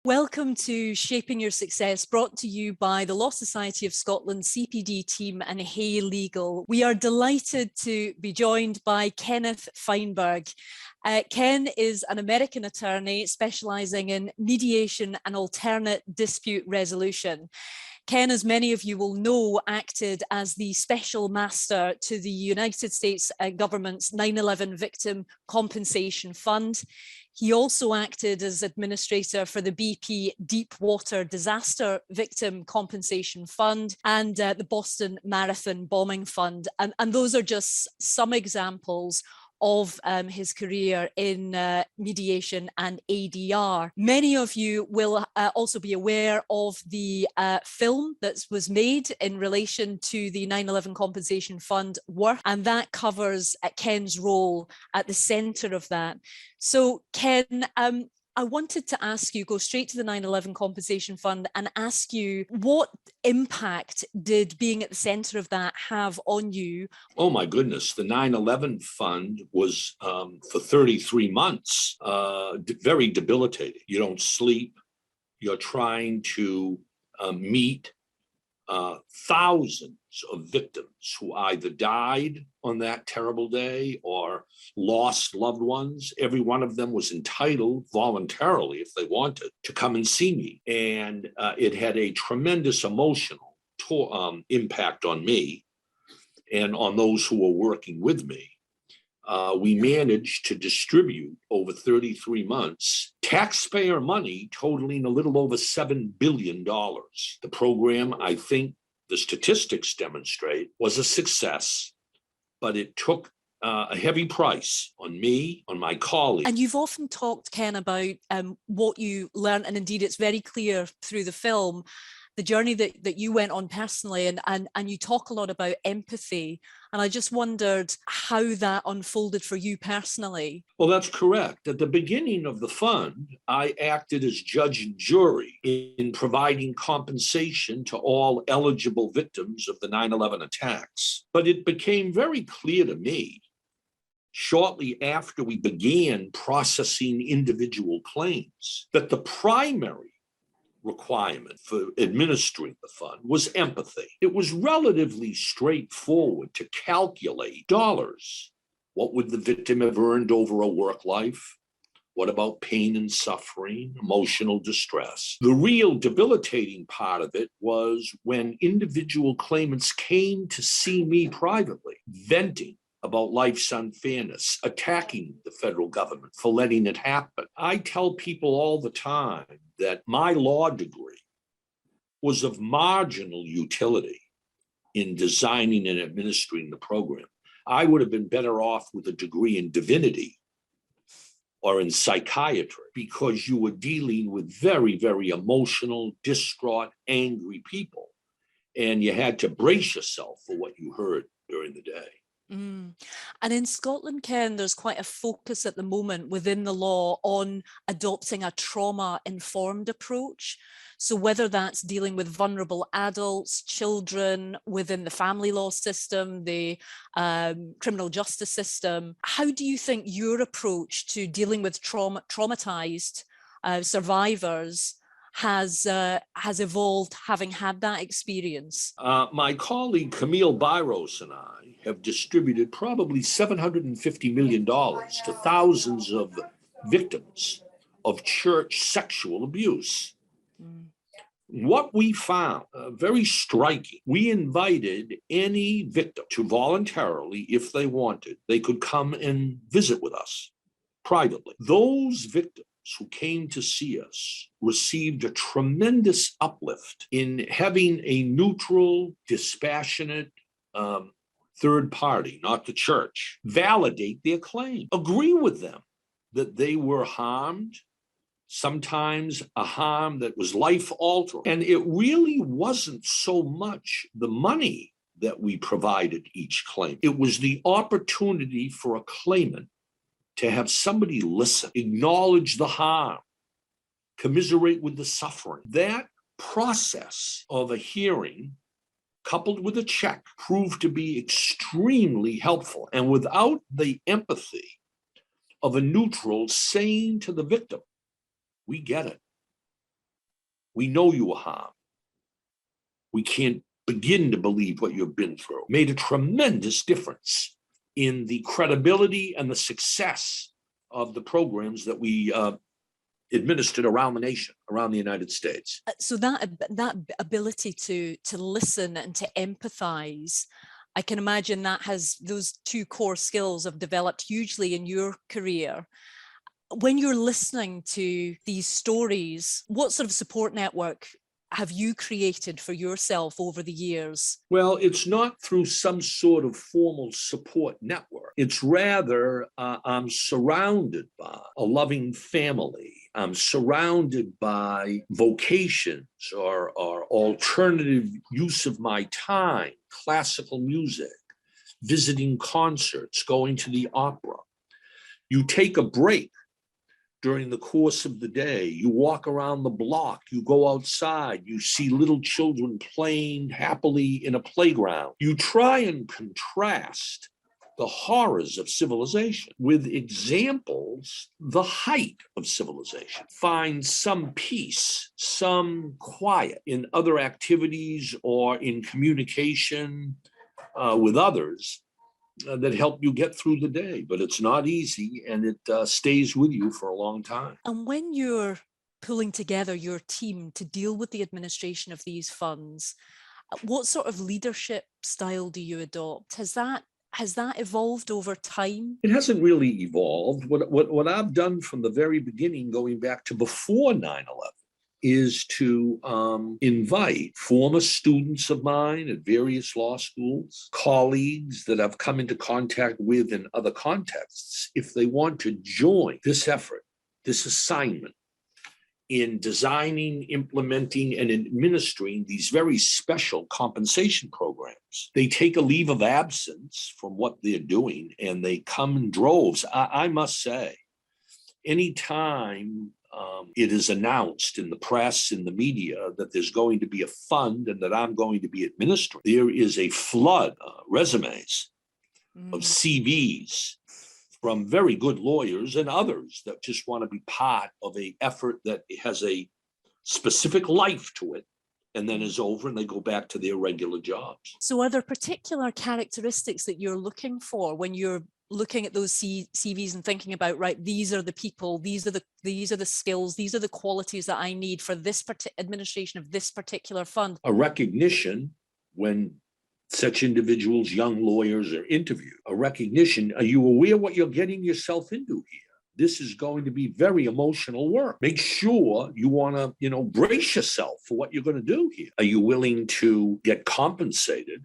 Welcome to Shaping Your Success, brought to you by the Law Society of Scotland CPD team and Hay Legal. We are delighted to be joined by Kenneth Feinberg. Ken is an American attorney specialising in mediation and alternate dispute resolution. Ken, as many of you will know, acted as the special master to the United States government's 9/11 Victim Compensation Fund. He also acted as administrator for the BP Deepwater Disaster Victim Compensation Fund and the Boston Marathon Bombing Fund. And those are just some examples of his career in mediation and ADR. Many of you will also be aware of the film that was made in relation to the 9/11 Compensation Fund work, and that covers Ken's role at the centre of that. So Ken, I wanted to ask you, go straight to the 9/11 Compensation Fund and ask you, what impact did being at the centre of that have on you? Oh my goodness, the 9/11 Fund was for 33 months, very debilitating. You don't sleep, you're trying to meet thousands of victims who either died on that terrible day or lost loved ones. Every one of them was entitled voluntarily, if they wanted, to come and see me. And it had a tremendous emotional impact on me and on those who were working with me. We managed to distribute over 33 months taxpayer money totaling a little over $7 billion. The program, I think the statistics demonstrate, was a success, but it took a heavy price on me, on my colleagues. And you've often talked, Ken, about what you learned, and indeed it's very clear through the film, the journey that you went on personally, and you talk a lot about empathy. And I just wondered how that unfolded for you personally. Well, that's correct. At the beginning of the fund, I acted as judge and jury in providing compensation to all eligible victims of the 9/11 attacks. But it became very clear to me, shortly after we began processing individual claims, that the primary requirement for administering the fund was empathy. It was relatively straightforward to calculate dollars. What would the victim have earned over a work life? What about pain and suffering, emotional distress? The real debilitating part of it was when individual claimants came to see me privately, venting about life's unfairness, attacking the federal government for letting it happen. I tell people all the time that my law degree was of marginal utility in designing and administering the program. I would have been better off with a degree in divinity or in psychiatry, because you were dealing with very, very emotional, distraught, angry people. And you had to brace yourself for what you heard during the day. And in Scotland, Ken, there's quite a focus at the moment within the law on adopting a trauma-informed approach. So whether that's dealing with vulnerable adults, children within the family law system, the criminal justice system, how do you think your approach to dealing with traumatized survivors has evolved, having had that experience? My colleague Camille Byros and I have distributed probably $750 million to thousands of victims of church sexual abuse. What we found very striking, we invited any victim to voluntarily, if they wanted, they could come and visit with us privately. Those victims who came to see us received a tremendous uplift in having a neutral, dispassionate third party, not the church, validate their claim, agree with them that they were harmed, sometimes a harm that was life-altering. And it really wasn't so much the money that we provided each claim. It was the opportunity for a claimant to have somebody listen, acknowledge the harm, commiserate with the suffering. That process of a hearing, coupled with a check, proved to be extremely helpful. And without the empathy of a neutral saying to the victim, we get it. We know you were harmed. We can't begin to believe what you've been through. Made a tremendous difference in the credibility and the success of the programs that we administered around the nation, around the United States. So that ability to listen and to empathize, I can imagine that has those two core skills have developed hugely in your career. When you're listening to these stories, what sort of support network have you created for yourself over the years? Well, it's not through some sort of formal support network. It's rather, I'm surrounded by a loving family. I'm surrounded by vocations or alternative use of my time, classical music, visiting concerts, going to the opera. You take a break during the course of the day. You walk around the block, you go outside, you see little children playing happily in a playground. You try and contrast the horrors of civilization with examples, the height of civilization. Find some peace, some quiet in other activities or in communication with others that help you get through the day. But it's not easy, and it stays with you for a long time. And when you're pulling together your team to deal with the administration of these funds, what sort of leadership style do you adopt? Has that evolved over time? It hasn't really evolved. What I've done from the very beginning, going back to before 9/11, is to invite former students of mine at various law schools, colleagues that I've come into contact with in other contexts, if they want to join this effort, this assignment in designing, implementing, and administering these very special compensation programs. They take a leave of absence from what they're doing and they come in droves. I must say, anytime it is announced in the press, in the media, that there's going to be a fund and that I'm going to be administering, there is a flood of resumes, of CVs from very good lawyers and others that just want to be part of an effort that has a specific life to it and then is over and they go back to their regular jobs. So are there particular characteristics that you're looking for when you're looking at those CVs and thinking about, right, these are the people, these are the skills, these are the qualities that I need for this administration of this particular fund? A recognition when such individuals, young lawyers, are interviewed, a recognition, are you aware what you're getting yourself into here? This is going to be very emotional work. Make sure you want to, brace yourself for what you're going to do here. Are you willing to get compensated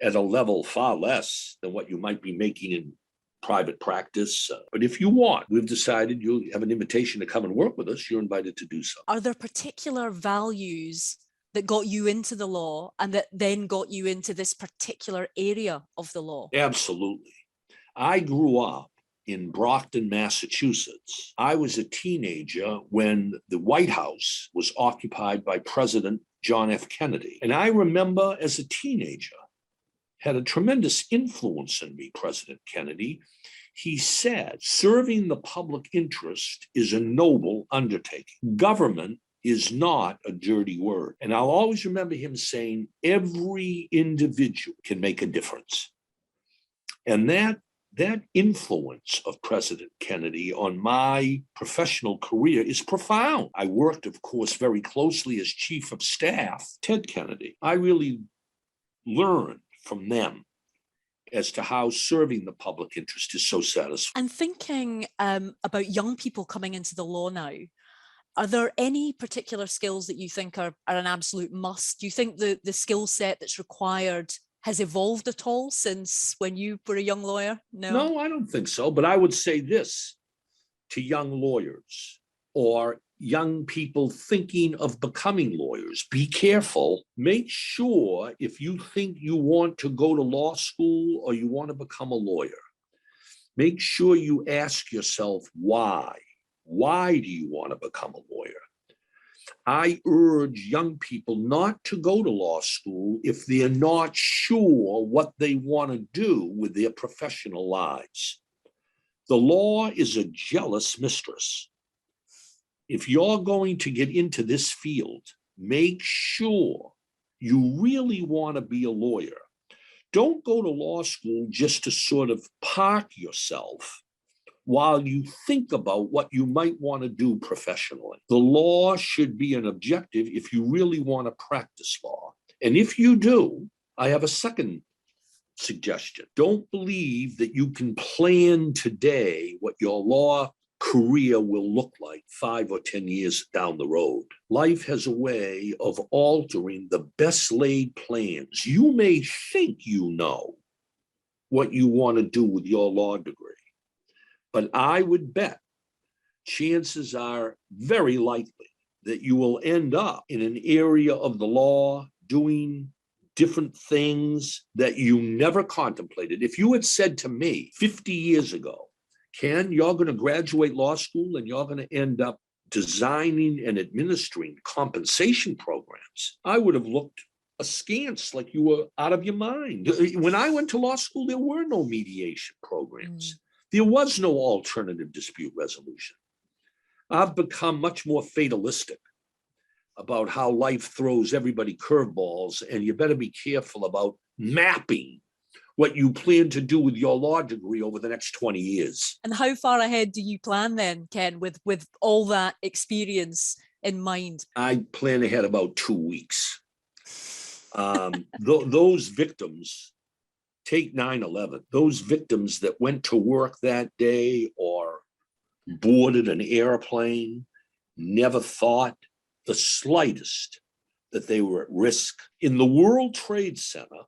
at a level far less than what you might be making in private practice? But if you want, we've decided you'll have an invitation to come and work with us. You're invited to do so. Are there particular values that got you into the law and that then got you into this particular area of the law? Absolutely. I grew up in Brockton, Massachusetts. I was a teenager when the White House was occupied by President John F. Kennedy. And I remember as a teenager, had a tremendous influence on me, President Kennedy. He said, serving the public interest is a noble undertaking. Government is not a dirty word. And I'll always remember him saying, every individual can make a difference. And that influence of President Kennedy on my professional career is profound. I worked, of course, very closely as chief of staff, Ted Kennedy. I really learned from them as to how serving the public interest is so satisfying. And thinking about young people coming into the law now, are there any particular skills that you think are an absolute must? Do you think the skill set that's required has evolved at all since when you were a young lawyer? No, I don't think so. But I would say this to young lawyers or young people thinking of becoming lawyers: be careful. Make sure if you think you want to go to law school or you want to become a lawyer, make sure you ask yourself why. Why do you want to become a lawyer? I urge young people not to go to law school if they're not sure what they want to do with their professional lives. The law is a jealous mistress. If you're going to get into this field make sure you really want to be a lawyer. Don't go to law school just to sort of park yourself while you think about what you might want to do professionally. The law should be an objective if you really want to practice law. And if you do, I have a second suggestion. Don't believe that you can plan today what your law career will look like 5 or 10 years down the road. Life has a way of altering the best laid plans. You may think you know what you want to do with your law degree, but I would bet chances are very likely that you will end up in an area of the law doing different things that you never contemplated. If you had said to me 50 years ago, Ken, you're going to graduate law school and you're going to end up designing and administering compensation programs, I would have looked askance, like you were out of your mind. When I went to law school, there were no mediation programs. There was no alternative dispute resolution. I've become much more fatalistic about how life throws everybody curveballs, and you better be careful about mapping what you plan to do with your law degree over the next 20 years. And how far ahead do you plan then, Ken, with all that experience in mind? I plan ahead about 2 weeks. Those victims, take 9/11, those victims that went to work that day or boarded an airplane never thought the slightest that they were at risk. In the World Trade Center,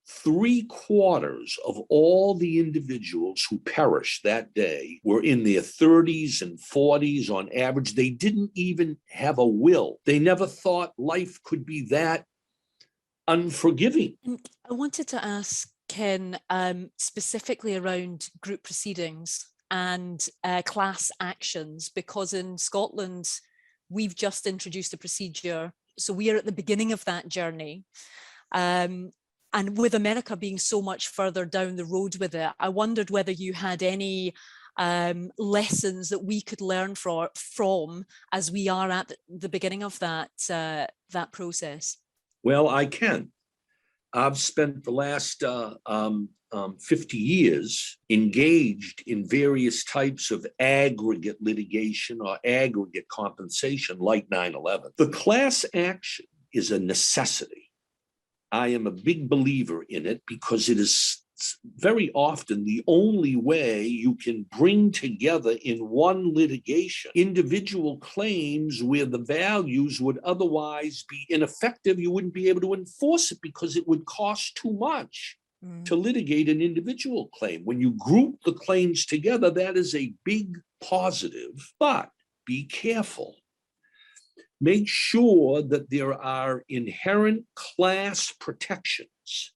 3/4 of all the individuals who perished that day were in their 30s and 40s on average. They didn't even have a will. They never thought life could be that unforgiving. And I wanted to ask Ken, specifically around group proceedings and class actions, because in Scotland, we've just introduced a procedure. So we are at the beginning of that journey. And with America being so much further down the road with it, I wondered whether you had any lessons that we could learn from as we are at the beginning of that process. Well, I can. I've spent the last 50 years engaged in various types of aggregate litigation or aggregate compensation like 9/11. The class action is a necessity. I am a big believer in it because it is very often the only way you can bring together in one litigation individual claims where the values would otherwise be ineffective. You wouldn't be able to enforce it because it would cost too much to litigate an individual claim. When you group the claims together, that is a big positive, but be careful. Make sure that there are inherent class protections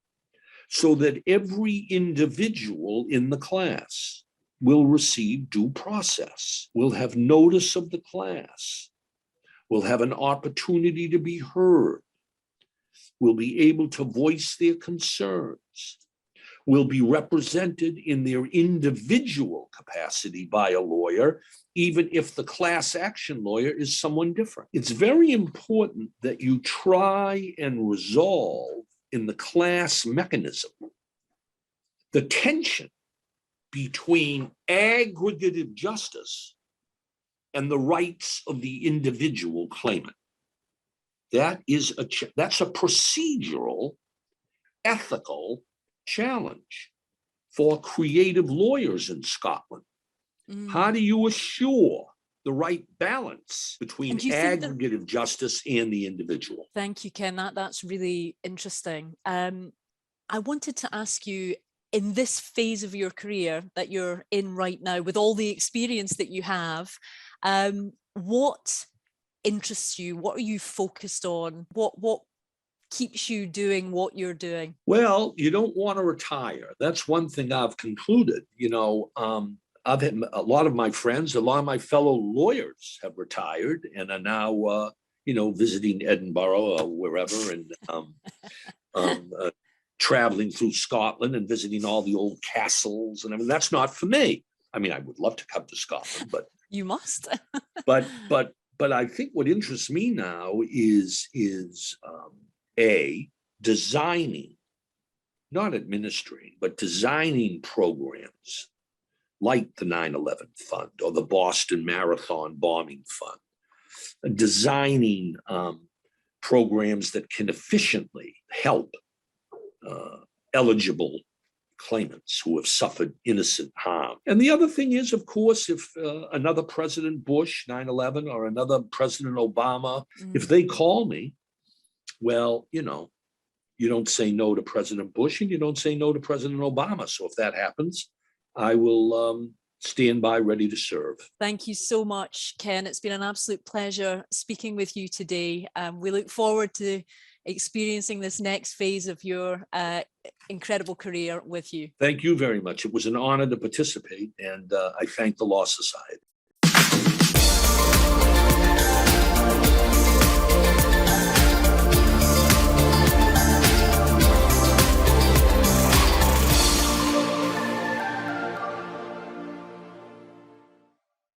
so that every individual in the class will receive due process, will have notice of the class, will have an opportunity to be heard, will be able to voice their concerns, will be represented in their individual capacity by a lawyer, even if the class action lawyer is someone different. It's very important that you try and resolve in the class mechanism the tension between aggregative justice and the rights of the individual claimant. That's a procedural, ethical challenge for creative lawyers in Scotland. How do you assure the right balance between aggregative justice and the individual? Thank you, Ken. That's really interesting. I wanted to ask you, in this phase of your career that you're in right now, with all the experience that you have, what interests you? What are you focused on? What keeps you doing what you're doing? Well, you don't want to retire. That's one thing I've concluded. I've had a lot of my friends, a lot of my fellow lawyers have retired and are now, visiting Edinburgh or wherever, and traveling through Scotland and visiting all the old castles. And I mean, that's not for me. I mean, I would love to come to Scotland, but you must. but But I think what interests me now is designing, not administering, but designing programs like the 9/11 Fund or the Boston Marathon Bombing Fund, designing programs that can efficiently help eligible claimants who have suffered innocent harm. And the other thing is, of course, if another President Bush, 9/11, or another President Obama, if they call me, well, you don't say no to President Bush and you don't say no to President Obama. So if that happens, I will stand by ready to serve. Thank you so much, Ken. It's been an absolute pleasure speaking with you today. We look forward to experiencing this next phase of your incredible career with you. Thank you very much. It was an honor to participate, and I thank the Law Society.